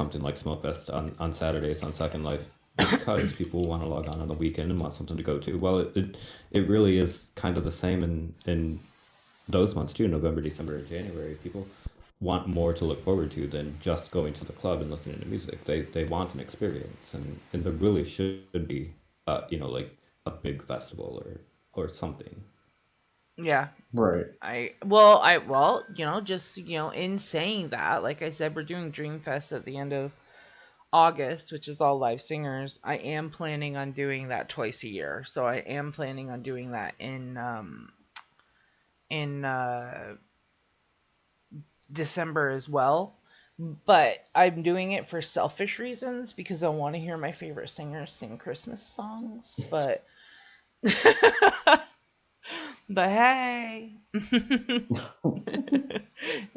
something like Smokefest on Saturdays on Second Life because people want to log on the weekend and want something to go to. Well, it really is kind of the same in those months too, November, December, and January. People want more to look forward to than just going to the club and listening to music. They want an experience, and there really should be, like a big festival or something. Yeah. Right. Just, in saying that, like I said, we're doing Dreamfest at the end of August, which is all live singers. I am planning on doing that twice a year. So I am planning on doing that in December as well. But I'm doing it for selfish reasons because I want to hear my favorite singers sing Christmas songs. But but hey, it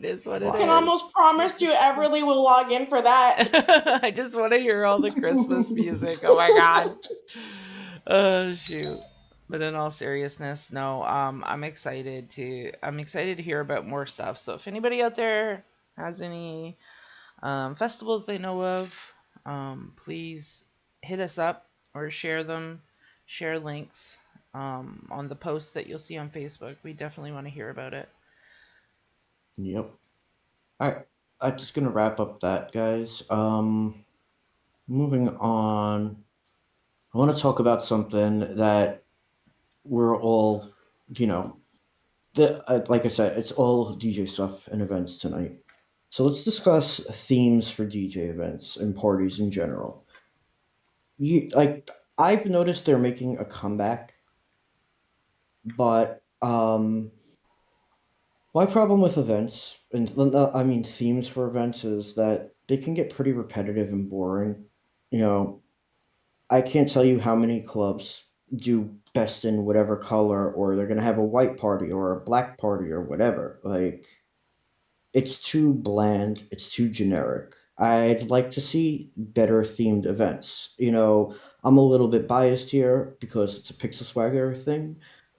is what it I can is. almost promise you Everly will log in for that. I just want to hear all the Christmas music. Oh my god. Oh shoot. But in all seriousness, no. I'm excited to hear about more stuff. So if anybody out there has any festivals they know of, please hit us up or share them, share links on the posts that you'll see on Facebook. We definitely want to hear about it. Yep. All right. I'm just gonna wrap up that, guys. Moving on. I want to talk about something that we're all, you know, like I said, it's all DJ stuff and events tonight. So let's discuss themes for DJ events and parties in general. I've noticed they're making a comeback, but my problem with events and I mean themes for events is that they can get pretty repetitive and boring. You know, I can't tell you how many clubs do best in whatever color, or they're gonna have a white party or a black party or whatever. Like, it's too bland, it's too generic. I'd like to see better themed events. I'm a little bit biased here because it's a Pixel Swagger thing,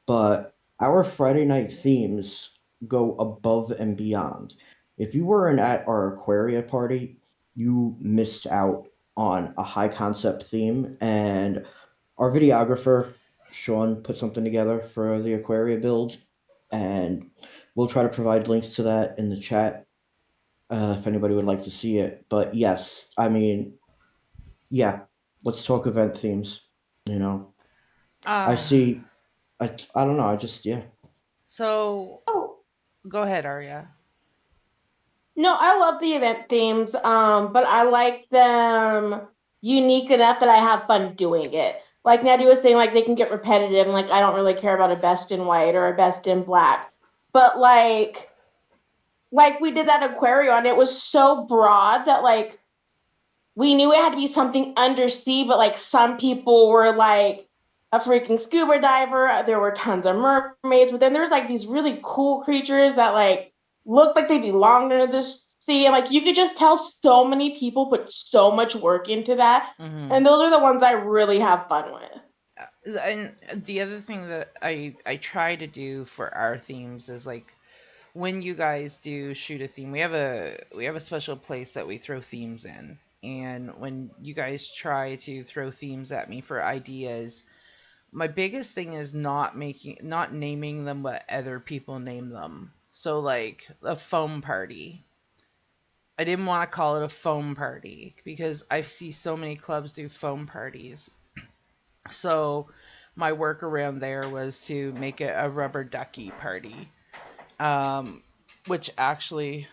but our Friday night themes go above and beyond. If you weren't at our Aquaria party, you missed out on a high concept theme, and our videographer Sean put something together for the Aquaria build, and we'll try to provide links to that in the chat if anybody would like to see it. But yes, I mean, yeah, let's talk event themes. You know, I Uh, see. I don't know. I just yeah. so Oh, go ahead, Arya. no, I love the event themes, but I like them unique enough that I have fun doing it. Like Natty was saying, like they can get repetitive, and like I don't really care about a best in white or a best in black. But like we did that Aquarium, and it was so broad that like we knew it had to be something undersea, but like some people were like a freaking scuba diver. There were tons of mermaids, but then there's like these really cool creatures that like looked like they belonged under the sea. And like you could just tell so many people put so much work into that. Mm-hmm. And those are the ones I really have fun with. And the other thing that I try to do for our themes is like when you guys do shoot a theme, we have a special place that we throw themes in. And when you guys try to throw themes at me for ideas, my biggest thing is not naming them what other people name them. So like a foam party. I didn't want to call it a foam party because I see so many clubs do foam parties. So my workaround there was to make it a rubber ducky party, um, which actually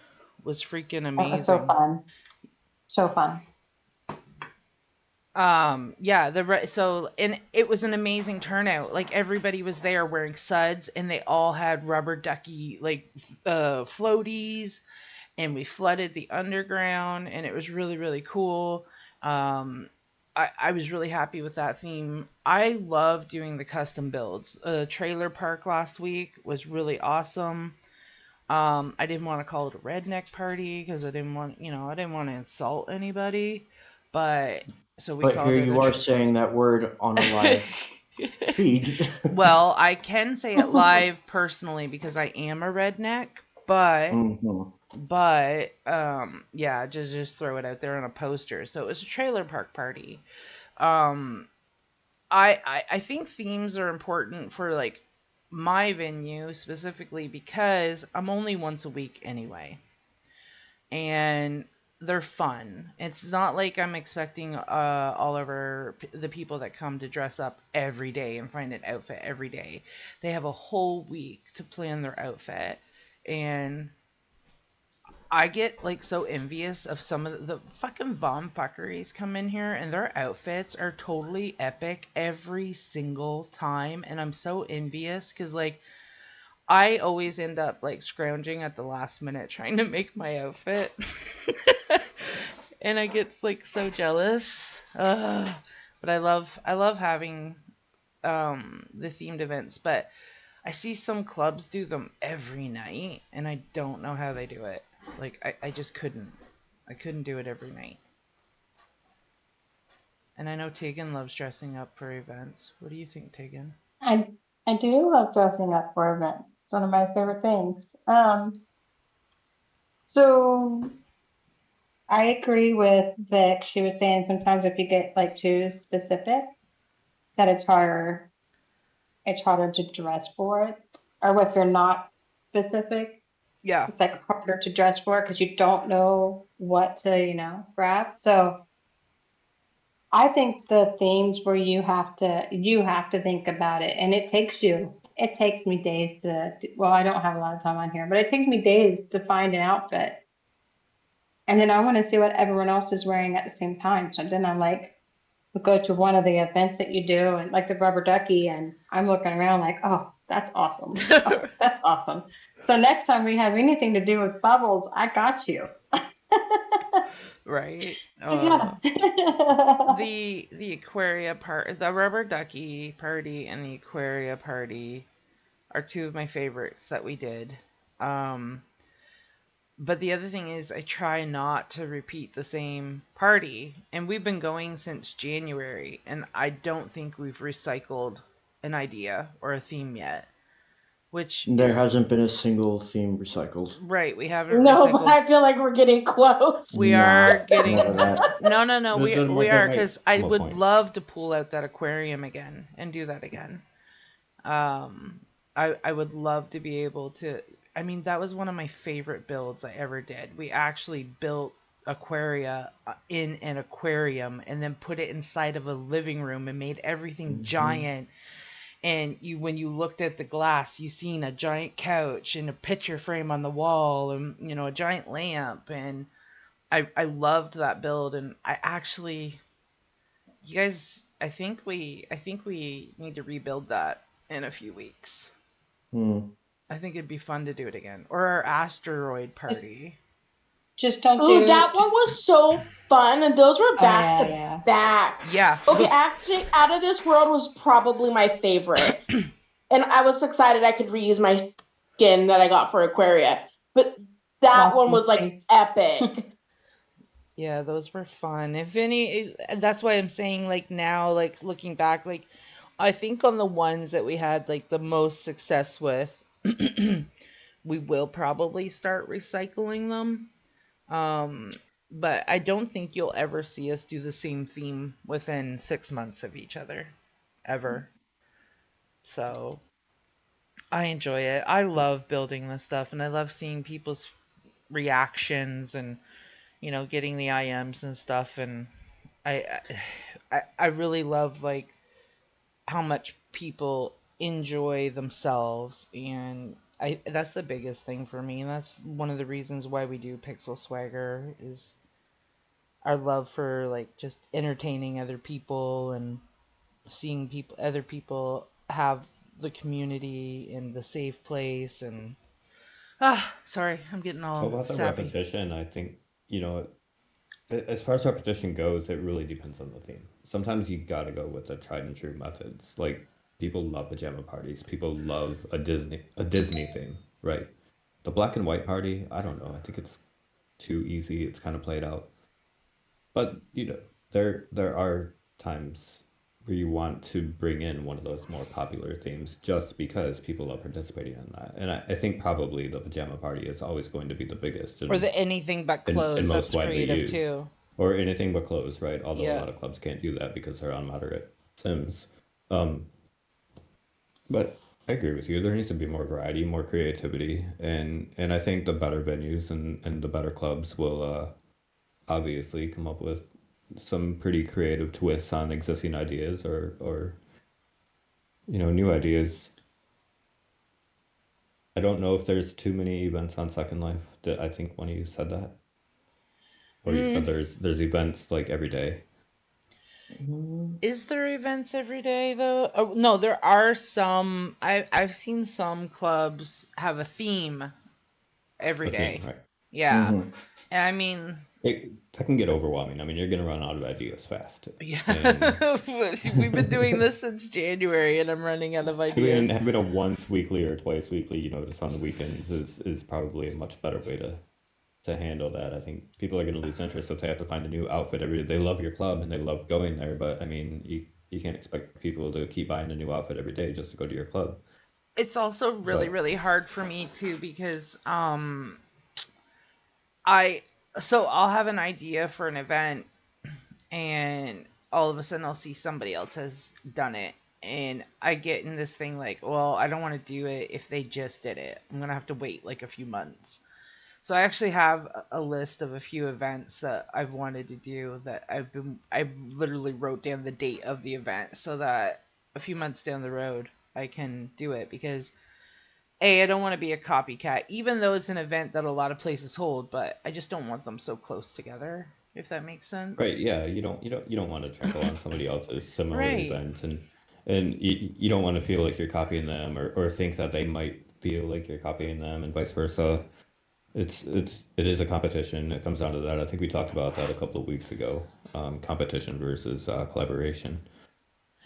was freaking That was so amazing. fun. So fun. Yeah, and it was an amazing turnout. Like everybody was there wearing suds, and they all had rubber ducky like floaties, and we flooded the underground, and it was really really cool. Um, I was really happy with that theme. I love doing the custom builds. Trailer park last week was really awesome. I didn't want to call it a redneck party because I didn't want to insult anybody, but so we But called here it you are saying that word on a live feed. Well, I can say it live personally because I am a redneck, but Mhm. yeah, just throw it out there on a poster. So it was a trailer park party. Um, I think themes are important for like my venue specifically because I'm only once a week anyway, and they're fun. It's not like I'm expecting all of the people that come to dress up every day and find an outfit every day. They have a whole week to plan their outfit, and I get like so envious of some of the fucking bomb fuckeries come in here and their outfits are totally epic every single time, and I'm so envious because like I always end up like scrounging at the last minute trying to make my outfit. And I get like so jealous. But I love having the themed events, but I see some clubs do them every night and I don't know how they do it. Like I just couldn't. I couldn't do it every night. And I know Tegan loves dressing up for events. What do you think, Tegan? I I do love dressing up for events. It's one of my favorite things. So I agree with Vic. She was saying sometimes if you get like too specific, that it's harder to dress for it. Or if you're not specific, Yeah. it's like harder to dress for because you don't know what to grab. So I think the themes where you have to think about it, and it takes me days well, I don't have a lot of time on here, but it takes me days to find an outfit. And then I want to see what everyone else is wearing at the same time. So then I'm like, we'll go to one of the events that you do and like the rubber ducky, and I'm looking around like, oh, that's awesome. Oh, that's awesome. So next time we have anything to do with bubbles, I got you. Right. Yeah. The the rubber ducky party and the Aquaria party are two of my favorites that we did. Um, but the other thing is I try not to repeat the same party, and we've been going since January, and I don't think we've recycled an idea or a theme yet, which There is hasn't been a single theme recycled. right. We haven't No, but recycled. I feel like we're getting close. We Nah, are none getting of that. no. We There are might because I come a would point. love to pull out that aquarium again and do that again. Um, I would love to be able to. I mean, that was one of my favorite builds I ever did. We actually built Aquaria in an aquarium and then put it inside of a living room and made everything Mhm. giant. And when you looked at the glass, you seen a giant couch and a picture frame on the wall and a giant lamp, and I loved that build. And I actually, you guys, I think we need to rebuild that in a few weeks. Hmm. I think it'd be fun to do it again, or our asteroid Just, party. just don't Ooh, do. that one was so fun, and those were Oh back yeah, to yeah. back. Yeah. Okay, actually, Out of This World was probably my favorite, and I was excited I could reuse my skin that I got for Aquaria. But that Lost one in was like space. epic. Yeah, those were fun. If any, that's why I'm saying like now, like looking back, like I think on the ones that we had like the most success with, we will probably start recycling them. Um, but I don't think you'll ever see us do the same theme within 6 months of each other, ever. So I enjoy it. I love building this stuff, and I love seeing people's reactions and getting the IMs and stuff. And I I really love like how much people enjoy themselves, and that's the biggest thing for me. And that's one of the reasons why we do Pixel Swagger is our love for like just entertaining other people and seeing other people have the community and the safe place. And sorry, I'm getting So all about the sappy. repetition, I think, you know, as far as repetition goes, it really depends on the theme. Sometimes you gotta go with the tried and true methods. Like people love pajama parties. People love a Disney thing, right? The black and white party, I don't know. I think it's too easy. It's kind of played out. But there are times where you want to bring in one of those more popular themes just because people are participating in that. And I think probably the pajama party is always going to be the biggest Or the anything but and clothes. most That's widely creative used. too. Or anything but clothes, right? Although a Yeah. lot of clubs can't do that because they're on moderate sims. Um, but I agree with you. There needs to be more variety, more creativity, and I think the better venues and the better clubs will obviously come up with some pretty creative twists on existing ideas or new ideas. I don't know if there's too many events on Second Life. I think one of you said that, or you said Mm, there's events like every day. Mm, is there events every day though? Oh, no, there are some. I've seen some clubs have a theme every A theme, day. right? Yeah, mhm. and I mean, That can get overwhelming. I mean, you're gonna run out of ideas fast, and yeah, we've been doing this since January, and I'm running out of ideas. having a once weekly or twice weekly, just on the weekends is probably a much better way to handle that. I think people are going to lose interest if they have to find a new outfit every day. They love your club and they love going there, but I mean, you can't expect people to keep buying a new outfit every day just to go to your club. It's also really, But really hard for me too because I so I'll have an idea for an event and all of a sudden I'll see somebody else has done it and I get in this thing like, well, I don't want to do it if they just did it. I'm going to have to wait like a few months. So I actually have a list of a few events that I've wanted to do that I literally wrote down the date of the event so that a few months down the road I can do it because I don't want to be a copycat, even though it's an event that a lot of places hold, but I just don't want them so close together, if that makes right, sense. yeah, you don't want to trample on somebody else's similar Right. event, and you don't want to feel like you're copying them or think that they might feel like you're copying them and vice versa. It is a competition. It comes down to that. I think we talked about that a couple of weeks ago. Competition versus collaboration.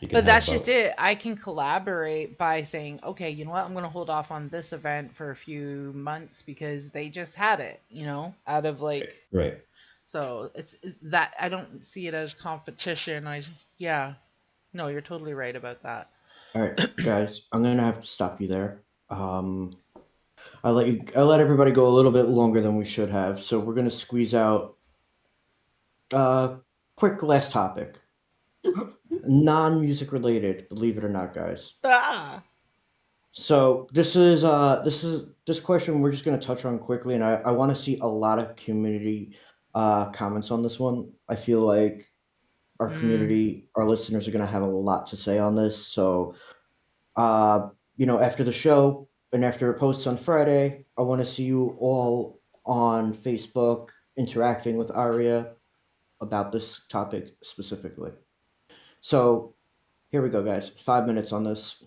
You can But have that's just both. it. I can collaborate by saying, okay, you know what? I'm going to hold off on this event for a few months because they just had it, out of Right. like, Right. so it's that I don't see it as competition. Yeah, no, you're totally right about that. All right, guys, I'm gonna have to stop you there. Um, I let everybody go a little bit longer than we should have, so we're gonna squeeze out quick last topic. Non-music related, believe it or not, guys. Ah. So this question we're just gonna touch on quickly, and I want to see a lot of community comments on this one. I feel like our Mm. community, our listeners are gonna have a lot to say on this. So after the show and after it posts on Friday, I want to see you all on Facebook interacting with Aria about this topic specifically. So here we go, guys. 5 minutes on this.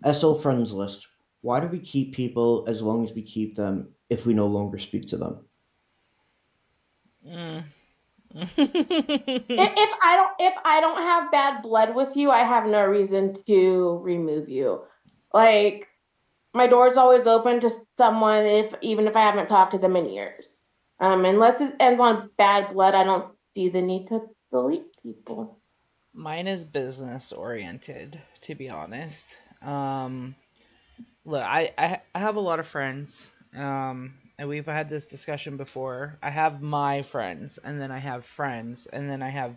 SL friends list. Why do we keep people as long as we keep them if we no longer speak to them? Mm. If I don't have bad blood with you, I have no reason to remove you. Like my door's always open to someone even if I haven't talked to them in years. Unless it ends on bad blood, I don't see the need to delete people. Mine is business oriented, to be honest. Look, I have a lot of friends. And we've had this discussion before. I have my friends, and then I have friends, and then I have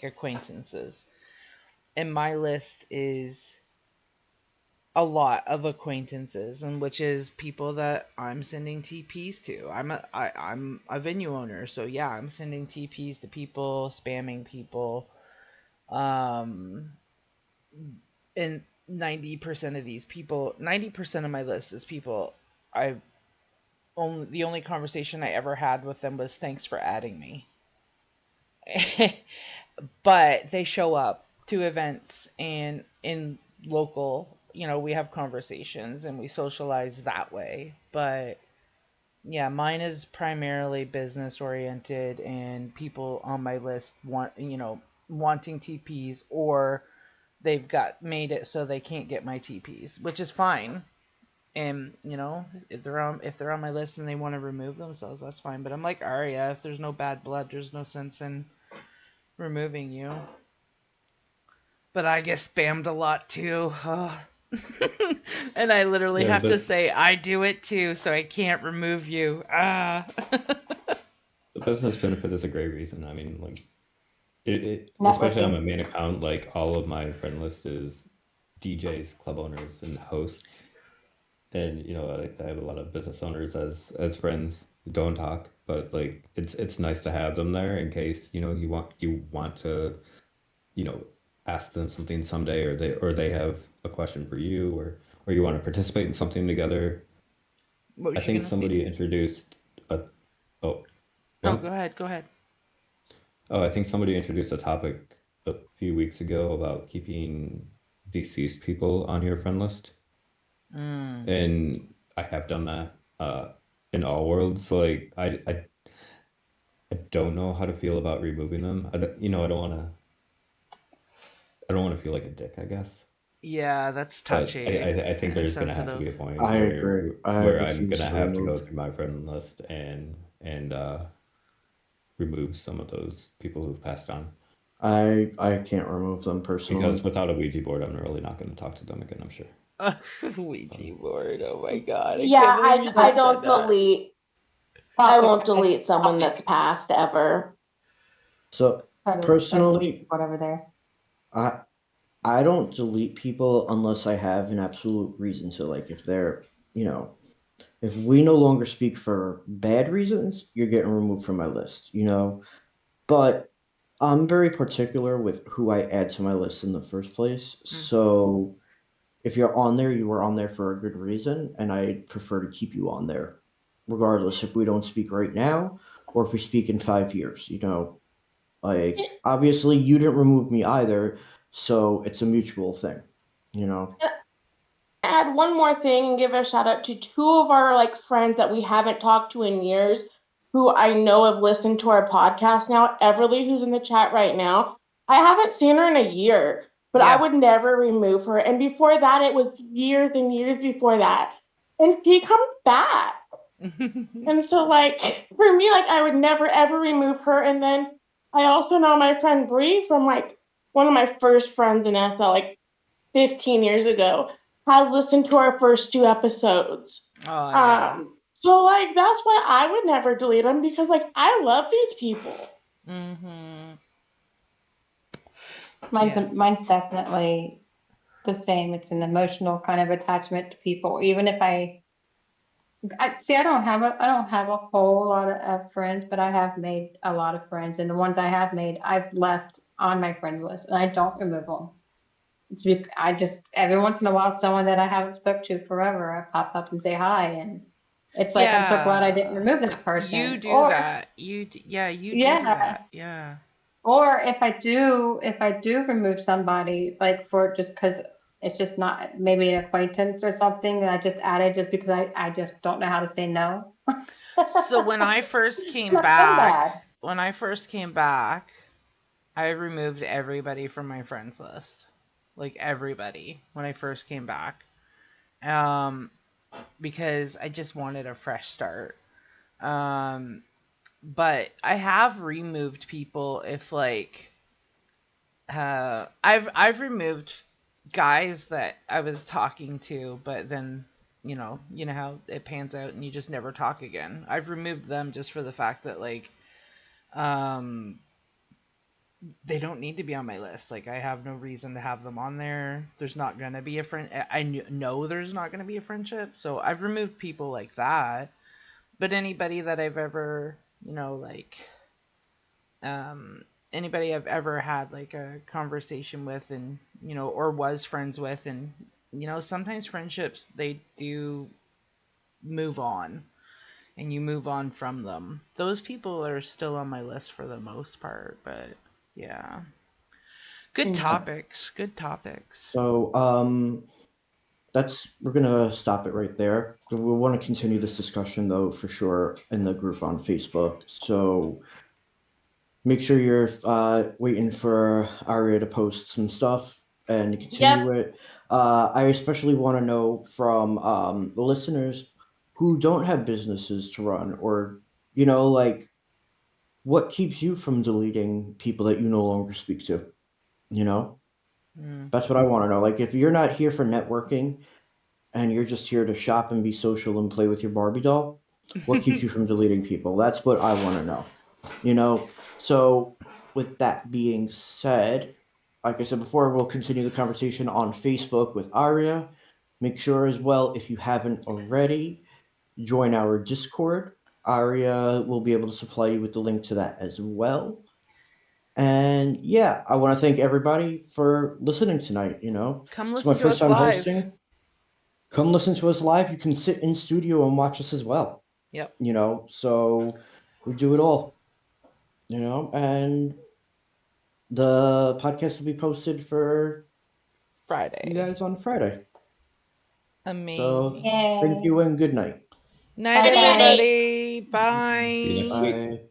acquaintances. And my list is a lot of acquaintances, and which is people that I'm sending TPs to. I'm a venue owner, so yeah, I'm sending TPs to people, spamming people. Um, and 90% of these people, 90% of my list is people I only the only conversation I ever had with them was thanks for adding me. But they show up to events and in local, we have conversations and we socialize that way. But yeah, mine is primarily business oriented and people on my list wanting TPs or they've got made it so they can't get my TPs, which is fine. And if they're on my list and they want to remove themselves, that's fine. But I'm like Arya, if there's no bad blood, there's no sense in removing you. but I get spammed a lot too. Ugh. And I literally Yeah, have to but say I do it too, so I can't remove you. Ah. the business benefit is a great reason. I mean, like especially on my Networking. main account, like all of my friend list is DJs, club owners, and hosts. And I have a lot of business owners as friends who don't talk, but like it's nice to have them there in case you want to you know ask them something someday, or they have a question for you, or you want to participate in something together. What I was she think gonna say? somebody introduced a oh No, what go ahead. Go ahead. oh I think somebody introduced a topic a few weeks ago about keeping deceased people on your friend list. Mm. And I have done that in all worlds. Like I don't know how to feel about removing them. I don't want to feel like a dick, I guess. Yeah, that's But I, touchy I, I think and there's gonna have to sensitive. be a point I where agree. I where I'm refuse gonna to have to go remove. through my friend list and remove some of those people who've passed on. I can't remove them Because personally. without a Ouija board, I'm really not gonna talk to them again, I'm sure. Ouija board. Oh my god, I Yeah, can't believe you I just said don't that. delete. I Topic, won't guys. delete someone that's Topic. passed ever. So Try to personally, whatever there. I I don't delete people unless I have an absolute reason to. Like if they're, if we no longer speak for bad reasons, you're getting removed from my list. But I'm very particular with who I add to my list in the first place. Mm. So if you're on there, you are on there for a good reason, and I prefer to keep you on there, regardless if we don't speak right now or if we speak in 5 years. Like obviously you didn't remove me either, so it's a mutual thing. You know. Add one more thing and give a shout out to two of our like friends that we haven't talked to in years who I know have listened to our podcast now. Everly, who's in the chat right now. I haven't seen her in a year, but I Yeah. would never remove her. And before that, it was years and years before that. And she comes back. And so like for me, like I would never ever remove her. And then I also know my friend Bree from like one of my first friends in SL, like 15 years ago, has listened to our first two episodes. Oh yeah. So like that's why I would never delete them because like I love these people. Mhm. Mine's Yeah. mine's definitely the same. It's an emotional kind of attachment to people. Even if I see, I don't have a whole lot of friends, but I have made a lot of friends, and the ones I have made, I've left on my friends list, and I don't remove them. I just every once in a while, someone that I haven't spoke to forever, I pop up and say hi, and it's like I'm so glad I didn't Yeah. remove that You person. do Or that. Yeah, you do yeah, that. Yeah. or if I do remove somebody, like for just because it's just not maybe an acquaintance or something, and I just added just because I just don't know how to say no. So when I first came Not so back, bad. I removed everybody from my friends list. Like everybody when I first came back. Um because I just wanted a fresh start. Um but I have removed people if like I've removed guys that I was talking to, but then you know how it pans out and you just never talk again. I've removed them just for the fact that like um they don't need to be on my list. Like I have no reason to have them on there. There's not gonna be a friend. I know there's not gonna be a friendship, so I've removed people like that. But anybody that I've ever, like um anybody I've ever had like a conversation with and or was friends with, and sometimes friendships they do move on and you move on from them. Those people are still on my list for the most part, but yeah. Good Mm. topics. Good topics. So we're gonna stop it right there. We want to continue this discussion though for sure in the group on Facebook. So make sure you're waiting for Aria to post some stuff and continue Yep. it. I especially want to know from the listeners who don't have businesses to run, or like what keeps you from deleting people that you no longer speak to. You know. Mm. That's what I want to know. Like, if you're not here for networking and you're just here to shop and be social and play with your Barbie doll, what keeps you from deleting people? That's what I want to know. So with that being said, like I said before, we'll continue the conversation on Facebook with Aria. Make sure as well, if you haven't already, join our Discord. Aria will be able to supply you with the link to that as well. And yeah, I want to thank everybody for listening tonight. Come It's my listen to first us time live. hosting. Come listen to us live. You can sit in studio and watch us as well. Yep. So we do it all. And the podcast will be posted for Friday. you guys on Friday. Amazing. So Yay. thank you and good night. Night, Bye-bye. everybody. Bye. See you next week. Bye.